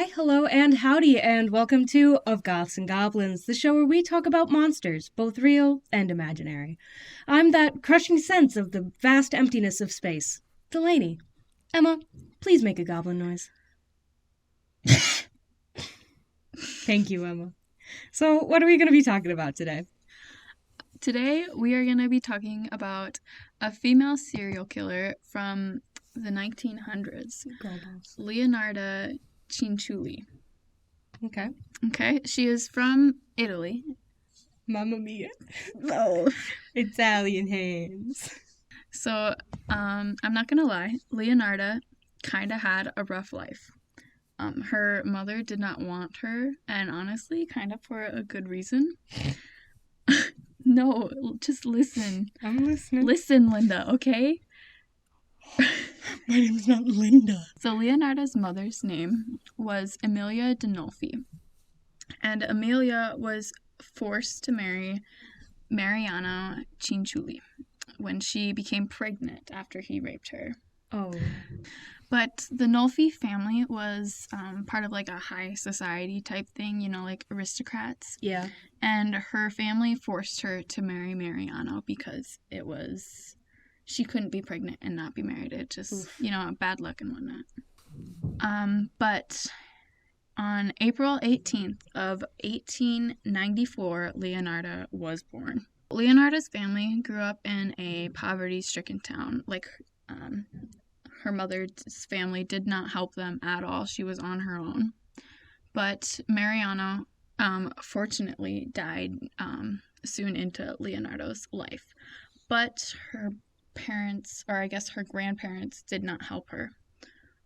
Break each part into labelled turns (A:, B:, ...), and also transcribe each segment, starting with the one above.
A: Hi, hello, and howdy, and welcome to Of Goths and Goblins, the show where we talk about monsters, both real and imaginary. I'm that crushing sense of the vast emptiness of space, DeLaney. Emma, please make a goblin noise. Thank you, Emma. So, what are we going to be talking about today?
B: Today, we are going to be talking about a female serial killer from the 1900s, Leonarda Cianciulli. Okay, she is from Italy.
A: Mamma mia.
B: No.
A: Italian hands.
B: So, I'm not going to lie, Leonarda kind of had a rough life. Her mother did not want her, and honestly, kind of for a good reason. No, just listen.
A: I'm listening.
B: Listen, Linda, okay?
A: My name's not Linda.
B: So Leonarda's mother's name was Emilia Dinolfi. And Emilia was forced to marry Mariano Cianciulli when she became pregnant after he raped her.
A: Oh.
B: But the Nolfi family was part of like a high society type thing, you know, like aristocrats.
A: Yeah.
B: And her family forced her to marry Mariano because she couldn't be pregnant and not be married. It just, you know, bad luck and whatnot. But on April 18th of 1894, Leonarda was born. Leonarda's family grew up in a poverty-stricken town. Like, her mother's family did not help them at all. She was on her own. But Mariano, fortunately, died soon into Leonardo's life. But her parents, or I guess her grandparents, did not help her.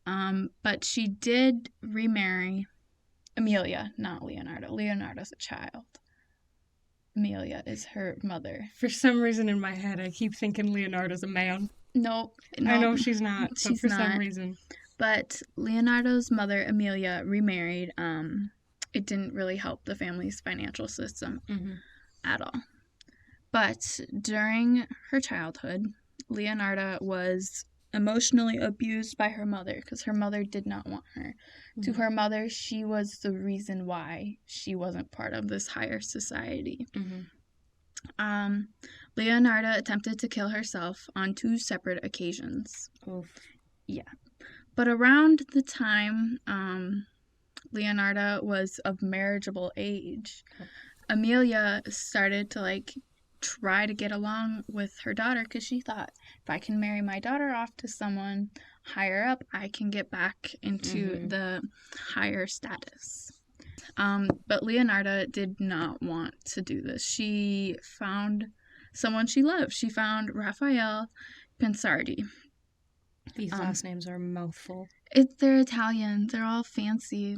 B: But she did remarry Emilia, not Leonardo. Leonardo's a child. Emilia is her mother.
A: For some reason in my head, I keep thinking Leonardo's a man.
B: No.
A: I know she's not, but
B: she's
A: for
B: not.
A: some reason.
B: But Leonardo's mother, Emilia, remarried. It didn't really help the family's financial system at all. But during her childhood, Leonarda was emotionally abused by her mother because her mother did not want her. To her mother, she was the reason why she wasn't part of this higher society. Leonarda attempted to kill herself on 2 separate occasions.
A: Oof.
B: Yeah. But around the time Leonarda was of marriageable age, Emilia started to try to get along with her daughter because she thought, if I can marry my daughter off to someone higher up, I can get back into the higher status. But Leonarda did not want to do this. She found someone she loved. She found Raphael Pensardi.
A: These last names are a mouthful.
B: They're Italian. They're all fancy.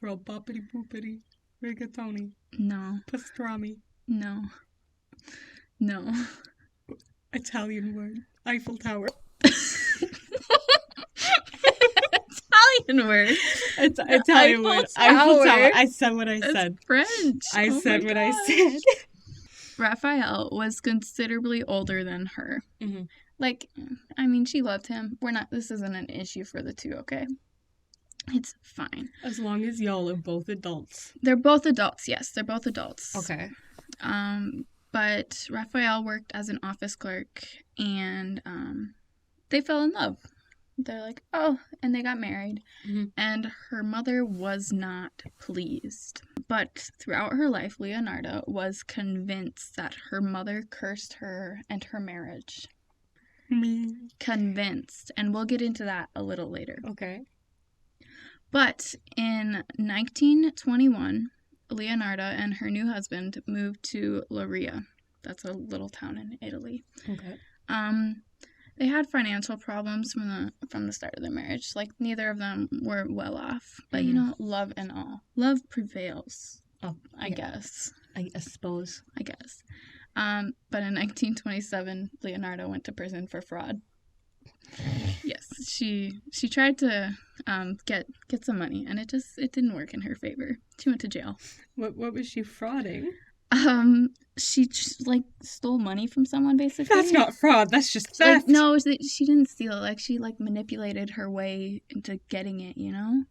A: They're all boppity boopity. Rigatoni.
B: No.
A: Pastrami.
B: No.
A: Italian word. Eiffel Tower.
B: Italian word.
A: It's Italian word. Eiffel Tower. I said what I
B: That's
A: said.
B: French.
A: I said what I said.
B: Raphael was considerably older than her. She loved him. This isn't an issue for the two, okay? It's fine.
A: As long as y'all are both adults.
B: They're both adults, yes. They're both adults.
A: Okay.
B: But Raphael worked as an office clerk, and they fell in love. They're like, oh, and they got married. And her mother was not pleased. But throughout her life, Leonarda was convinced that her mother cursed her and her marriage. Convinced. And we'll get into that a little later.
A: Okay.
B: But in 1921, Leonarda and her new husband moved to Lauria. That's a little town in Italy.
A: Okay.
B: They had financial problems from the start of their marriage. Neither of them were well off. But, love and all. Love prevails.
A: Oh,
B: I guess.
A: I suppose.
B: I guess. But in 1927, Leonarda went to prison for fraud. Yes, she tried to get some money, and it didn't work in her favor. She went to jail.
A: What was she frauding?
B: She stole money from someone, basically.
A: That's not fraud. That's just theft.
B: No, she didn't steal it. She manipulated her way into getting it. You know.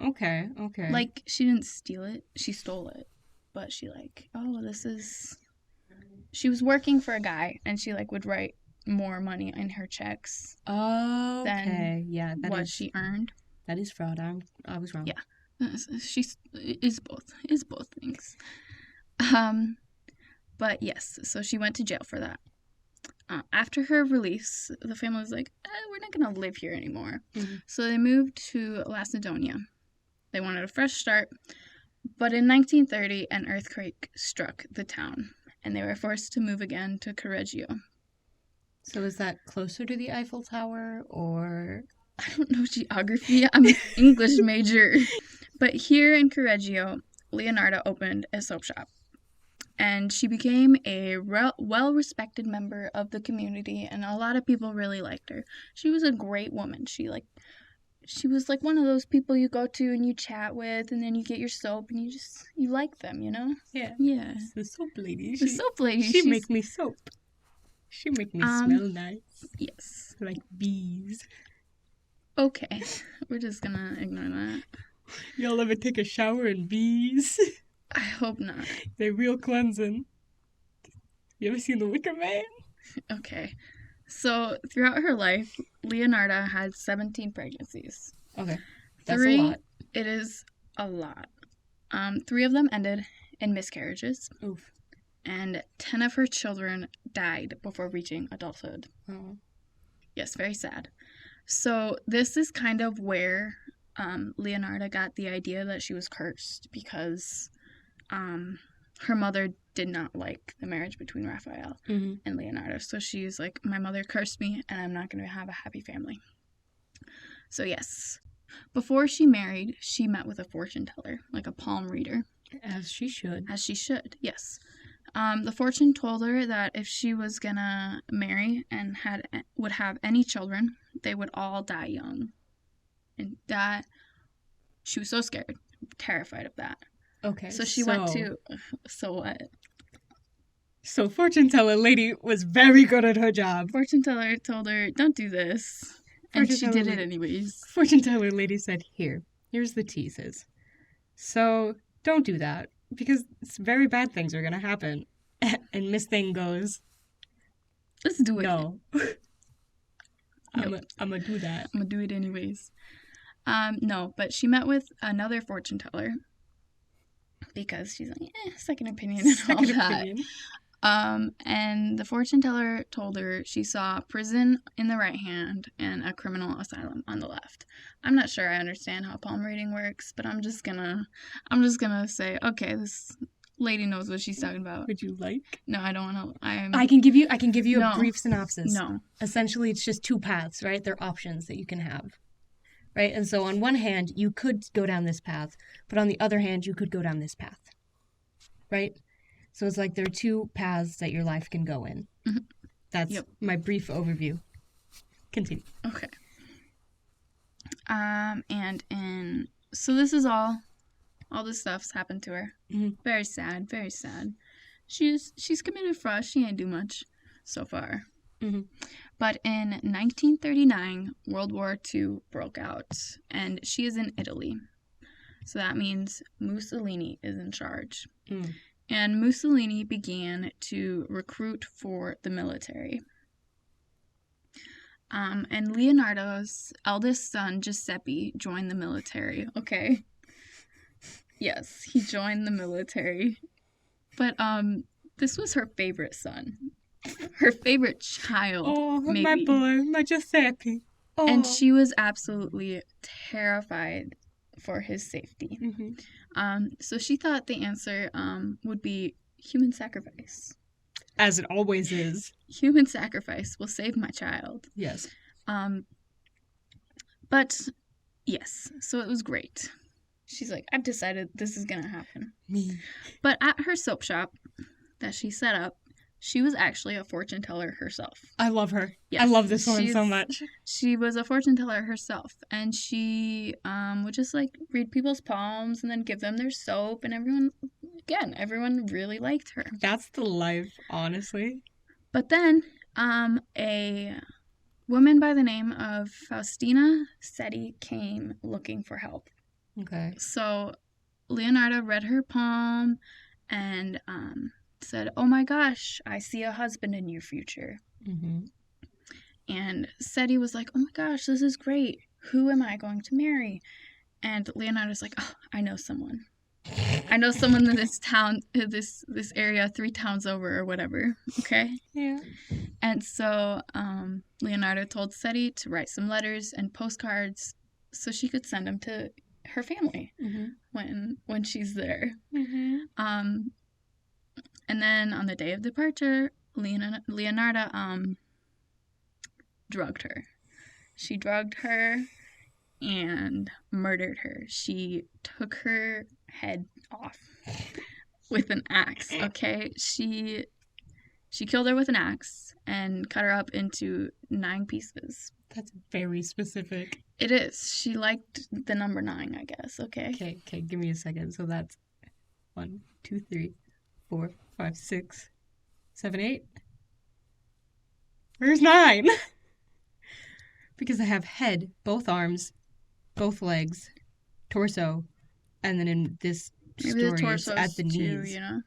A: Okay, okay.
B: Like, she didn't steal it. She stole it. But she she was working for a guy, and she, like, would write more money in her checks
A: Okay,
B: than
A: yeah,
B: what she earned.
A: that is fraud. I was wrong.
B: Yeah. She is both things. But yes, so she went to jail for that. After her release, the family was like, we're not going to live here anymore.
A: Mm-hmm.
B: So they moved to Lacedonia. They wanted a fresh start. But in 1930, an earthquake struck the town, and they were forced to move again to Correggio.
A: So is that closer to the Eiffel Tower, or?
B: I don't know geography. I'm an English major. But here in Correggio, Leonarda opened a soap shop. And she became a well-respected member of the community, and a lot of people really liked her. She was a great woman. She was like one of those people you go to and you chat with, and then you get your soap, and you like them, you know?
A: Yeah.
B: Yeah.
A: The soap lady.
B: The soap lady.
A: She make me soap. She make me smell nice.
B: Yes.
A: Like bees.
B: Okay. We're just gonna ignore that.
A: Y'all ever take a shower in bees?
B: I hope not.
A: They're real cleansing. You ever seen The Wicker Man?
B: Okay. So, throughout her life, Leonarda had 17 pregnancies.
A: Okay. That's a lot.
B: It is a lot. 3 of them ended in miscarriages.
A: Oof.
B: And 10 of her children died before reaching adulthood.
A: Oh.
B: Yes, very sad. So, this is kind of where Leonarda got the idea that she was cursed, because her mother did not like the marriage between Raphael and Leonarda. So she's like, my mother cursed me, and I'm not going to have a happy family. So yes, before she married, she met with a fortune teller, like a palm reader.
A: As she should.
B: As she should, yes. The fortune told her that if she was going to marry and would have any children, they would all die young. And that, she was so scared, terrified of that.
A: Okay.
B: So she went to, so what?
A: So fortune teller lady was very good at her job.
B: Fortune teller told her, don't do this. And she did it anyways. Fortune teller lady said,
A: here's the teases. So don't do that, because very bad things are going to happen. And Miss Thing goes,
B: let's do it.
A: No. I'm going to do that.
B: I'm going to do it anyways. No, but she met with another fortune teller, because she's like, second opinion and all that. And the fortune teller told her she saw prison in the right hand and a criminal asylum on the left. I'm not sure I understand how palm reading works, but I'm just gonna say, okay, this lady knows what she's talking about.
A: Would you like?
B: No, I don't want to.
A: I can give you a brief synopsis.
B: No.
A: Essentially, it's just 2 paths, right? They're options that you can have. Right? And so on one hand, you could go down this path, but on the other hand, you could go down this path. Right? So it's like there are 2 paths that your life can go in. Mm-hmm. That's my brief overview. Continue.
B: Okay. So this is all this stuff's happened to her. Mm-hmm. Very sad, very sad. She's committed fraud. She ain't do much so far. Mm-hmm. But in 1939, World War II broke out, and she is in Italy. So that means Mussolini is in charge. Mm. And Mussolini began to recruit for the military. And Leonardo's eldest son, Giuseppe, joined the military. Okay. Yes, he joined the military. But this was her favorite son. Her favorite child.
A: Oh,
B: maybe.
A: My boy, my Giuseppe. Oh.
B: And she was absolutely terrified for his safety. Mm-hmm. So she thought the answer would be human sacrifice.
A: As it always is.
B: Human sacrifice will save my child.
A: Yes.
B: But, yes, so it was great. She's like, I've decided this is going to happen.
A: Me.
B: But at her soap shop that she set up, she was actually a fortune teller herself.
A: I love her. Yes. I love this woman so much.
B: She was a fortune teller herself, and she would just like read people's palms and then give them their soap, and everyone really liked her.
A: That's the life, honestly.
B: But then a woman by the name of Faustina Setti came looking for help.
A: Okay.
B: So Leonarda read her palm and said, "Oh my gosh, I see a husband in your future."
A: Mm-hmm.
B: And Seti was like, "Oh my gosh, this is great. Who am I going to marry?" And Leonardo's like, "Oh, I know someone. I know someone in this town, this area, 3 towns over or whatever." Okay.
A: Yeah.
B: And so Leonardo told Seti to write some letters and postcards so she could send them to her family when she's there.
A: Mm-hmm.
B: And then on the day of departure, Leonarda drugged her. She drugged her and murdered her. She took her head off with an axe, okay? She killed her with an axe and cut her up into 9 pieces.
A: That's very specific.
B: It is. She liked the number 9, I guess, okay?
A: Okay, give me a second. So that's 1, 2, 3, 4, 5, 6, 7, 8. Where's 9? Because I have head, both arms, both legs, torso, and then in this
B: Maybe
A: story
B: the torso
A: it's at the
B: too,
A: knees.
B: you know?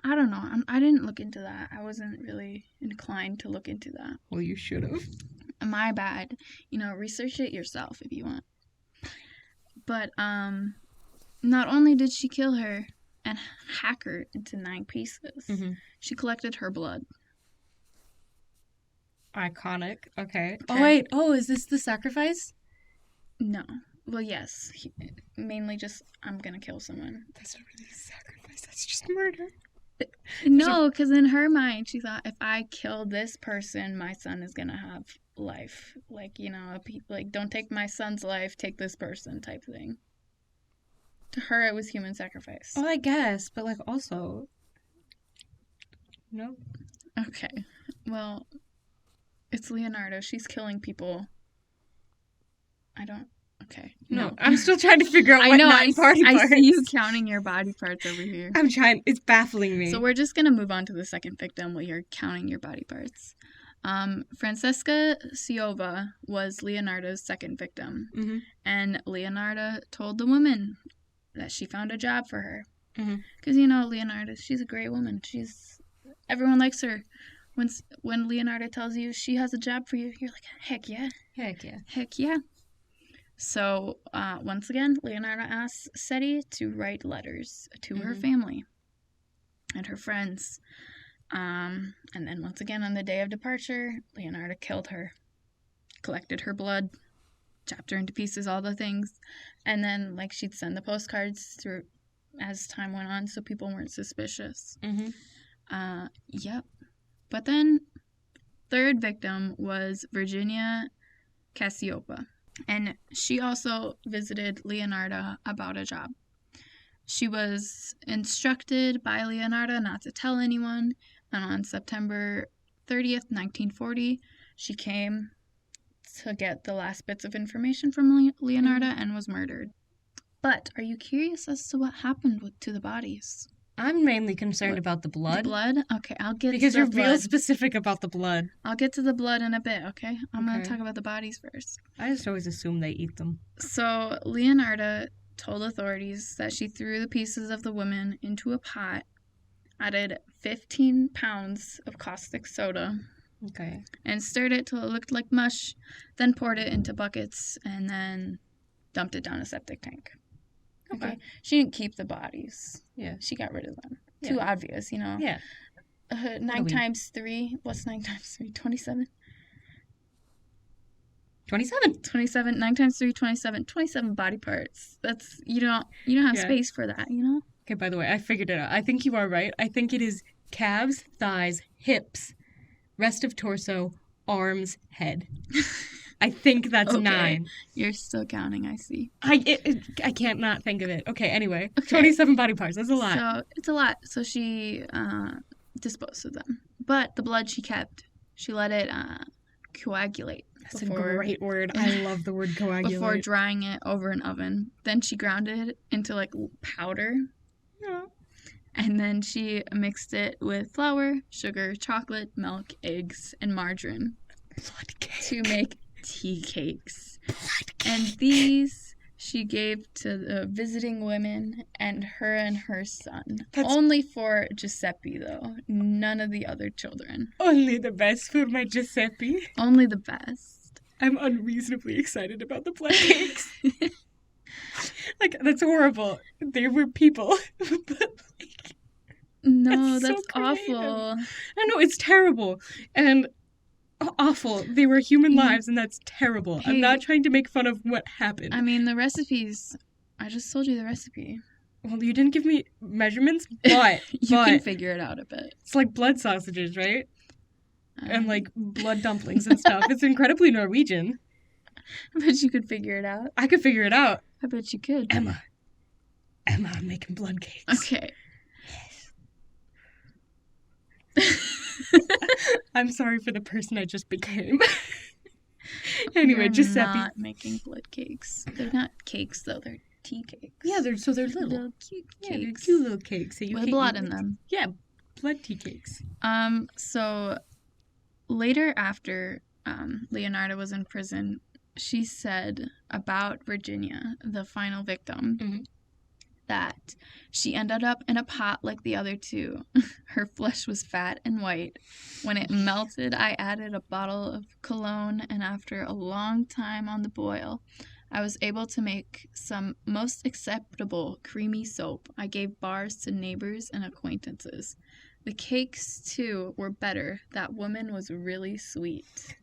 B: I don't know. I didn't look into that. I wasn't really inclined to look into that.
A: Well, you should have.
B: My bad. You know, research it yourself if you want. But not only did she kill her and hack her into 9 pieces, she collected her blood.
A: Iconic. Okay. Oh, wait. Oh, is this the sacrifice?
B: No. Well, yes. Mainly just, I'm gonna kill someone.
A: That's not really a sacrifice. That's just murder.
B: No, because in her mind, she thought, if I kill this person, my son is gonna have life. Like, you know, like, don't take my son's life, take this person type thing. To her, it was human sacrifice.
A: Oh, I guess. But, like, also... No.
B: Okay. Well... It's Leonardo. She's killing people. Okay.
A: No, I'm still trying to figure out what 9 body parts.
B: I see you counting your body parts over here.
A: I'm trying. It's baffling me.
B: So we're just going to move on to the second victim while you're counting your body parts. Francesca Ciova was Leonardo's second victim. And Leonardo told the woman that she found a job for her. Because, you know, Leonardo, she's a great woman. Everyone likes her. When Leonardo tells you she has a job for you, you're like, heck yeah.
A: Heck yeah.
B: Heck yeah. So, once again, Leonardo asks Seti to write letters to her family and her friends. And then once again, on the day of departure, Leonardo killed her, collected her blood, chopped her into pieces, all the things. And then, like, she'd send the postcards through as time went on so people weren't suspicious. Yep. But then, third victim was Virginia Cassiopa, and she also visited Leonardo about a job. She was instructed by Leonardo not to tell anyone, and on September 30th, 1940, she came to get the last bits of information from Leonardo and was murdered. But are you curious as to what happened to the bodies?
A: I'm mainly concerned about the blood.
B: The blood? Okay, I'll get
A: because
B: to the
A: you're
B: blood.
A: real specific about the blood.
B: I'll get to the blood in a bit, okay? I'm going to talk about the bodies first.
A: I just always assume they eat them.
B: So, Leonardo told authorities that she threw the pieces of the women into a pot, added 15 pounds of caustic soda, and stirred it till it looked like mush, then poured it into buckets, and then dumped it down a septic tank. Okay. She didn't keep the bodies.
A: Yeah.
B: She got rid of them. Yeah. Too obvious, you know?
A: Yeah.
B: 9 times 3. What's 9 times 3? 27?
A: 27.
B: 27. 9 times 3, 27. 27 body parts. That's, you don't have space for that, you know?
A: Okay, by the way, I figured it out. I think you are right. I think it is calves, thighs, hips, rest of torso, arms, head. I think that's 9.
B: You're still counting, I see.
A: I can't not think of it. Okay, anyway. 27 body parts. That's a lot.
B: So, it's a lot. So, she disposed of them. But the blood she kept. She let it coagulate.
A: That's a great word. I love the word coagulate.
B: Before drying it over an oven. Then she ground it into, like, powder.
A: Yeah.
B: And then she mixed it with flour, sugar, chocolate, milk, eggs, and margarine.
A: Blood cake.
B: To make tea cakes. And these she gave to the visiting women and her son.
A: That's-
B: Only for Giuseppe, though. None of the other children.
A: Only the best for my Giuseppe.
B: Only the best.
A: I'm unreasonably excited about the blood cakes. Like, that's horrible. They were people. But, like...
B: No,
A: That's so
B: that's
A: creative.
B: awful.
A: I know, it's terrible. And awful. They were human lives, and that's terrible.
B: Hey.
A: I'm not trying to make fun of what happened.
B: I mean, the recipes... I just told you the recipe.
A: Well, you didn't give me measurements, but...
B: You can figure it out a bit.
A: It's like blood sausages, right? And, like, blood dumplings and stuff. It's incredibly Norwegian.
B: I bet you could figure it out.
A: I could figure it out.
B: I bet you could.
A: Emma, I'm making blood cakes.
B: Okay.
A: I'm sorry for the person I just became. Anyway,
B: You're
A: Giuseppe.
B: not making blood cakes. They're not cakes, though. They're tea cakes.
A: Yeah, they're little.
B: Little cute
A: Yeah, they're
B: cakes.
A: cute little cakes. So you
B: With
A: can
B: blood
A: eat
B: in them.
A: Yeah, blood tea cakes.
B: So later after Leonarda was in prison, she said about Virginia, the final victim, that she ended up in a pot like the other two. Her flesh was fat and white. When it melted, I added a bottle of cologne, and after a long time on the boil, I was able to make some most acceptable creamy soap. I gave bars to neighbors and acquaintances. The cakes, too, were better. That woman was really sweet.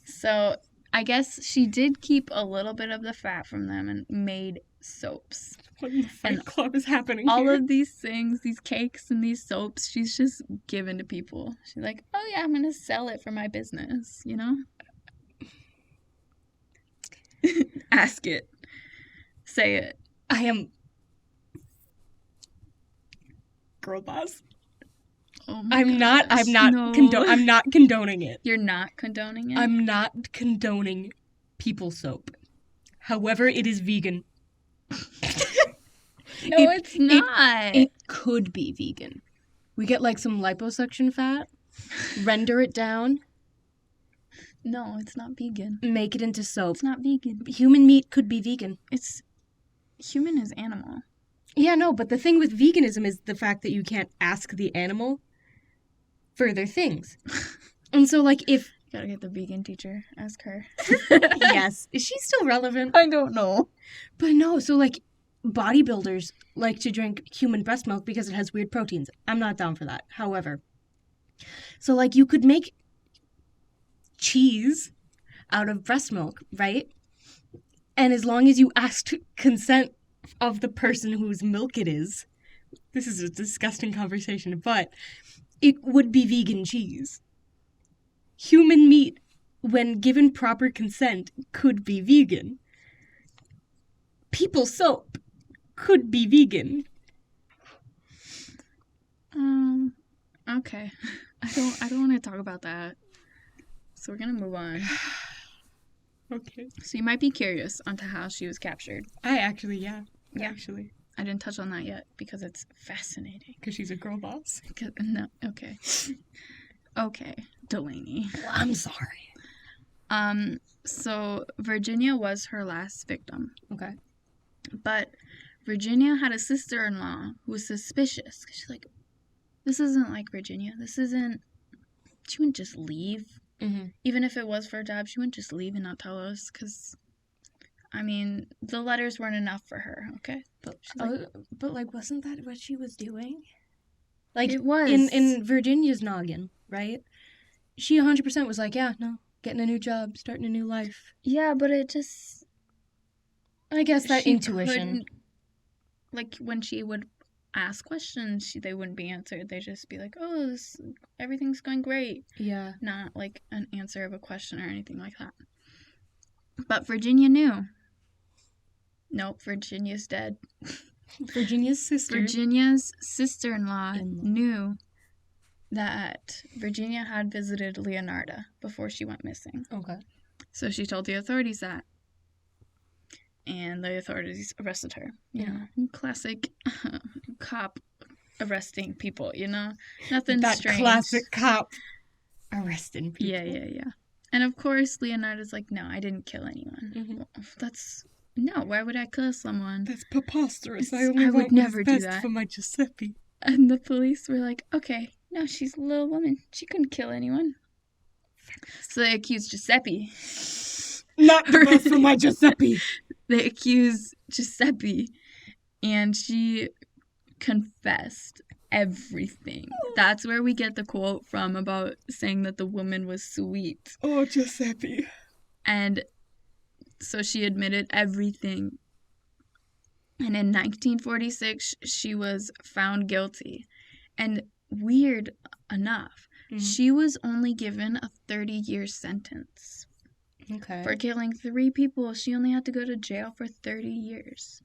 B: So, I guess she did keep a little bit of the fat from them and made soaps.
A: What in the Fight Club is happening
B: All
A: here?
B: of these things, these cakes and these soaps, she's just given to people. She's like, oh yeah, I'm going to sell it for my business, you know? Ask it. Say it.
A: I am... Girl boss.
B: Oh my
A: I'm not
B: no.
A: I'm not condoning it.
B: You're not condoning it?
A: I'm not condoning people soap. However, it is vegan.
B: No, it's not.
A: It could be vegan. We get like some liposuction fat, render it down,
B: No, it's not vegan.
A: make it into soap.
B: It's not vegan.
A: Human meat could be vegan.
B: It's human is animal.
A: Yeah, no, but the thing with veganism is the fact that you can't ask the animal further things. And so, like, if...
B: Gotta get the vegan teacher. Ask her.
A: Yes. Is she still relevant?
B: I don't know.
A: But no, so, like, bodybuilders like to drink human breast milk because it has weird proteins. I'm not down for that. However, so, like, you could make cheese out of breast milk, right? And as long as you asked consent of the person whose milk it is, this is a disgusting conversation, but it would be vegan cheese. Human meat, when given proper consent, could be vegan. People soap could be vegan.
B: Okay. I don't want to talk about that. So we're gonna move on.
A: Okay.
B: So you might be curious onto how she was captured.
A: Yeah.
B: Actually. I didn't touch on that yet because it's fascinating.
A: Because she's a girl boss?
B: No, okay. Okay, DeLaney.
A: Well, I'm sorry.
B: So Virginia was her last victim.
A: Okay.
B: But Virginia had a sister-in-law who was suspicious. She's like, this isn't like Virginia. She wouldn't just leave.
A: Mm-hmm.
B: Even if it was for a job, she wouldn't just leave and not tell us. Because, I mean, the letters weren't enough for her, okay?
A: But wasn't that what she was doing? Like,
B: it was.
A: In Virginia's noggin, right? She 100% was like, yeah, no, getting a new job, starting a new life.
B: Yeah, but it just...
A: I guess that intuition.
B: Like, when she would ask questions, they wouldn't be answered. They'd just be like, oh, everything's going great.
A: Yeah.
B: Not, like, an answer of a question or anything like that. But Virginia knew. Nope, Virginia's dead.
A: Virginia's
B: sister-in-law knew that Virginia had visited Leonarda before she went missing.
A: Okay.
B: So she told the authorities that. And the authorities arrested her. You know, classic cop arresting people, you know? Nothing
A: that
B: strange.
A: Classic cop arresting people.
B: Yeah. And of course, Leonardo's like, no, I didn't kill anyone.
A: Mm-hmm.
B: Well, that's No, why would I kill someone?
A: That's preposterous.
B: I would never do that.
A: For my Giuseppe.
B: And the police were like, okay, no, she's a little woman. She couldn't kill anyone. So they accused Giuseppe.
A: Not the best for my Giuseppe.
B: They accused Giuseppe, and she confessed everything. That's where we get the quote from about saying that the woman was sweet.
A: Oh, Giuseppe.
B: And so she admitted everything. And in 1946, she was found guilty. And weird enough, she was only given a 30-year sentence.
A: Okay.
B: For killing 3 people. She only had to go to jail for 30 years.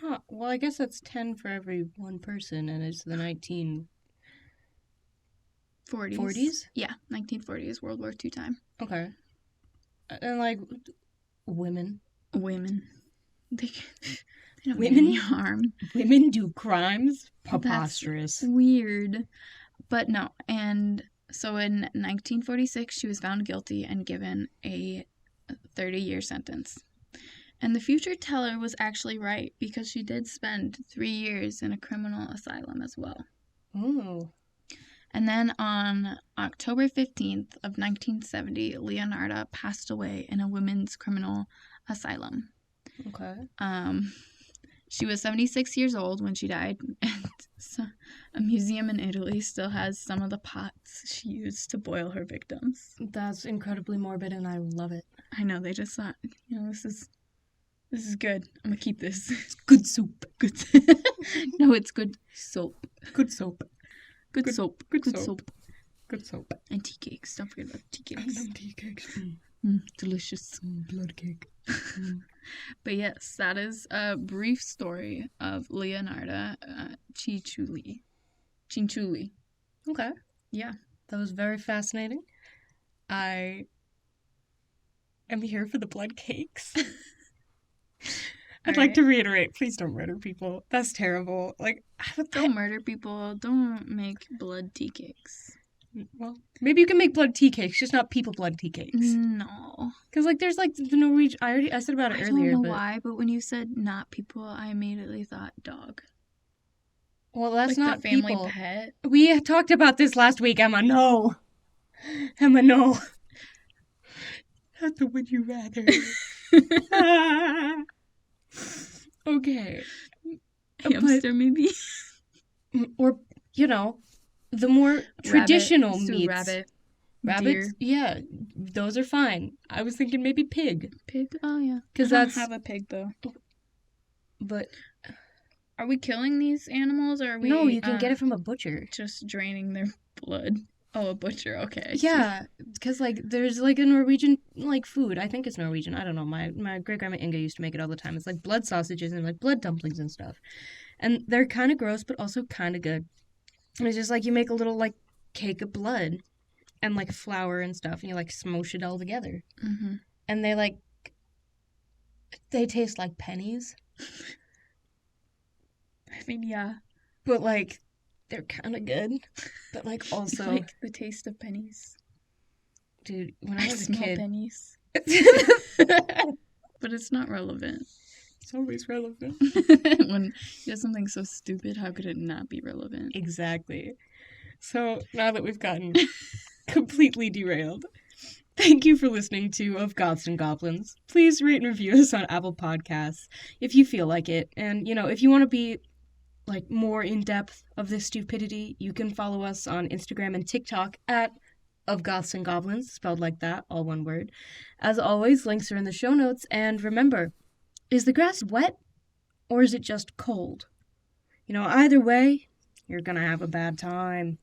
A: Huh. Well, I guess that's 10 for every one person, and it's the 1940s?
B: 40s? Yeah, 1940s, World War II time.
A: Okay. And, like, women.
B: They don't
A: Women?
B: do any harm.
A: Women do crimes? Preposterous.
B: That's weird. But no, and so in 1946, she was found guilty and given a 30-year sentence. And the future teller was actually right, because she did spend 3 years in a criminal asylum as well.
A: Ooh.
B: And then on October 15th of 1970, Leonarda passed away in a women's criminal asylum.
A: Okay.
B: She was 76 years old when she died, and so a museum in Italy still has some of the pots she used to boil her victims.
A: That's incredibly morbid, and I love it.
B: I know, they just thought, this is good. I'm gonna keep this.
A: It's good soup.
B: Good. No, it's good soap.
A: Good soap.
B: Good soap.
A: Good soap. Good soap.
B: And tea cakes. Don't forget about tea cakes.
A: I love tea cakes.
B: Delicious.
A: Blood cake.
B: But yes, that is a brief story of Leonarda Cianciulli.
A: Okay.
B: Yeah.
A: That was very fascinating. I am here for the blood cakes. I'd like to reiterate, please don't murder people. That's terrible. Like,
B: don't murder people. Don't make blood tea cakes.
A: Well, maybe you can make blood tea cakes, just not people blood tea cakes.
B: No.
A: Because, like, there's, like, the Norwegian... I said about it earlier,
B: I don't know why, but when you said not people, I immediately thought dog.
A: Well, that's
B: like
A: not
B: the family
A: people.
B: Pet.
A: We talked about this last week, Emma. No. Emma, no. Not the would you rather. Okay.
B: Hamster, maybe?
A: Or, the more traditional meats.
B: Rabbit.
A: Rabbits?
B: Deer.
A: Yeah. Those are fine. I was thinking maybe pig.
B: Pig? Oh, yeah.
A: Because
B: I don't have a pig, though.
A: But...
B: Are we killing these animals, or are we...
A: No, you can get it from a butcher.
B: Just draining their blood. Oh, a butcher. Okay.
A: Yeah, because, like, there's, like, a Norwegian, like, food. I think it's Norwegian. I don't know. My great-grandma Inga used to make it all the time. It's, like, blood sausages and, like, blood dumplings and stuff. And they're kind of gross, but also kind of good. And it's just, like, you make a little, like, cake of blood and, like, flour and stuff, and you, like, smush it all together.
B: Mm-hmm.
A: And they, like, they taste like pennies.
B: I mean, yeah.
A: But, like... They're kind of good, but, like, also...
B: like the taste of pennies.
A: Dude, when I was a kid...
B: pennies. But it's not relevant.
A: It's always relevant.
B: When you have something so stupid, how could it not be relevant?
A: Exactly. So, now that we've gotten completely derailed, thank you for listening to Of Goths and Goblins. Please rate and review us on Apple Podcasts if you feel like it. And, if you want to be... like, more in-depth of this stupidity, you can follow us on Instagram and TikTok at Of Goths and Goblins, spelled like that, all one word. As always, links are in the show notes, and remember, is the grass wet, or is it just cold? Either way, you're gonna have a bad time.